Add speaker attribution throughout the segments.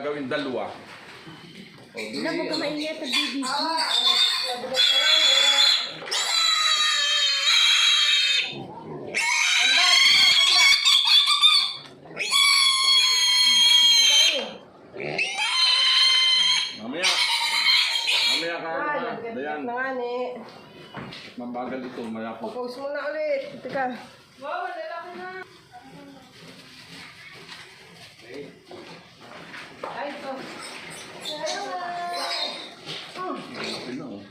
Speaker 1: Gawin dalawa.
Speaker 2: Alam mo ka maingat ang baby.
Speaker 1: Mamaya ka na. Dayan. Mabagal ito. Maya ko.
Speaker 3: Pag-post mo na ulit. Teka.
Speaker 2: Wow, lalaki na.
Speaker 3: Ay, ito.
Speaker 1: Malaki na oh.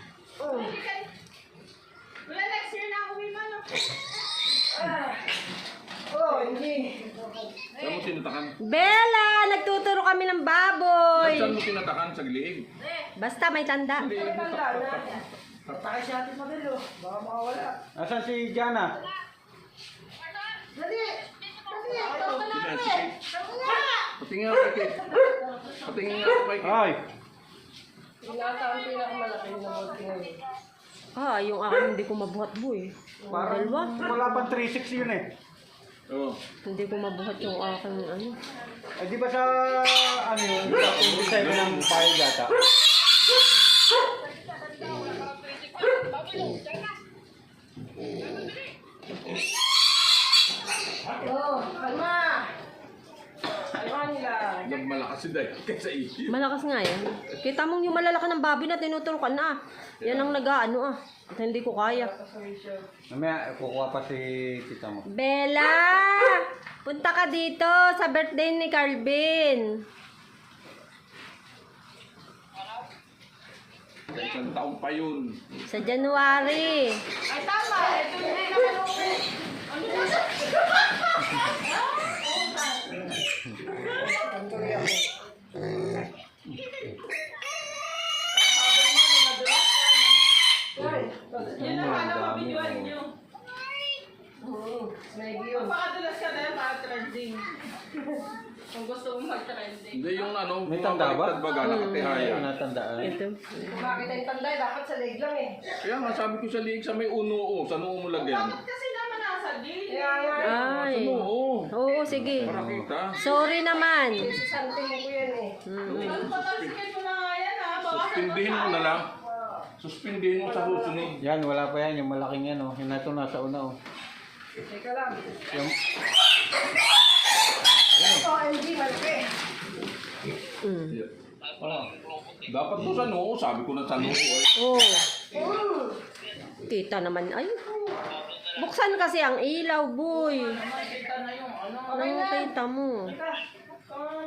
Speaker 2: Wala, next year na ako no?
Speaker 3: Hindi.
Speaker 1: Saan mo tinatakan?
Speaker 2: Bella, nagtuturo kami ng baboy.
Speaker 1: Saan mo tinatakan? Sa liig?
Speaker 2: Basta may tanda.
Speaker 3: Patay si Ate Mabel, oh. Baka makawala.
Speaker 4: Asan si Jana?
Speaker 3: Dali!
Speaker 1: Patingin ako kay Patingin ako kay
Speaker 4: Ay!
Speaker 3: Inata ang pinakamalaki na multi ngayon.
Speaker 2: Yung akin hindi ko mabuhat boy.
Speaker 4: Parang
Speaker 2: Dalawa.
Speaker 4: wala pang 3-6 yun eh.
Speaker 1: Oo.
Speaker 2: Hindi ko mabuhat yung aking ano.
Speaker 4: Eh di ba sa ano yun? Sa 27 ng payo data?
Speaker 3: Kalma! Kalma nila.
Speaker 1: Nagmalakas si Day kaysa iyo.
Speaker 2: Malakas nga yan. Kita mo yung malalaki ng baboy na tinuturukan na. Yan ang nag-ano At hindi ko kaya.
Speaker 4: Mamaya kukuha pa si tita mo.
Speaker 2: Bella! Punta ka dito sa birthday ni Carlvin.
Speaker 1: Isang taon pa yun.
Speaker 2: Sa January.
Speaker 3: Ay, tama! Ito hindi naman
Speaker 2: Yan ang alam mo, videoan nyo.
Speaker 3: Napakadulas ka na yan para trending.
Speaker 2: Kung gusto mong mag-trending.
Speaker 1: Hindi yung ano,
Speaker 4: May tanda ba?
Speaker 1: bumabaliktad baga, nakatihaya.
Speaker 4: Natandaan.
Speaker 2: Ito.
Speaker 3: Bakit ang tanda? Dapat sa leg lang eh.
Speaker 1: Kaya nga sabi ko sa liig sa may uno o, sa noo mo lagyan.
Speaker 2: Kasi naman nasa gilid.
Speaker 3: Kaya nga.
Speaker 2: Ay.
Speaker 1: Sa noo.
Speaker 2: Oo, sige.
Speaker 1: Para kita.
Speaker 2: Sorry naman.
Speaker 3: Santing ko yan eh.
Speaker 2: Patalsikin mo na nga yan
Speaker 1: Suspindihin mo na lang. Suspindihin mo sa susunod.
Speaker 4: Yan, wala pa yan. Yung malaking yan oh. Yung nato nasa una oh.
Speaker 3: Teka lang.
Speaker 4: Yung...
Speaker 3: Ito, MG, malaki.
Speaker 1: Dapat to sa noo, sabi ko na sa noo.
Speaker 2: Oh. Kita naman. Ay. Buksan kasi ang ilaw, boy. Nakikita mo.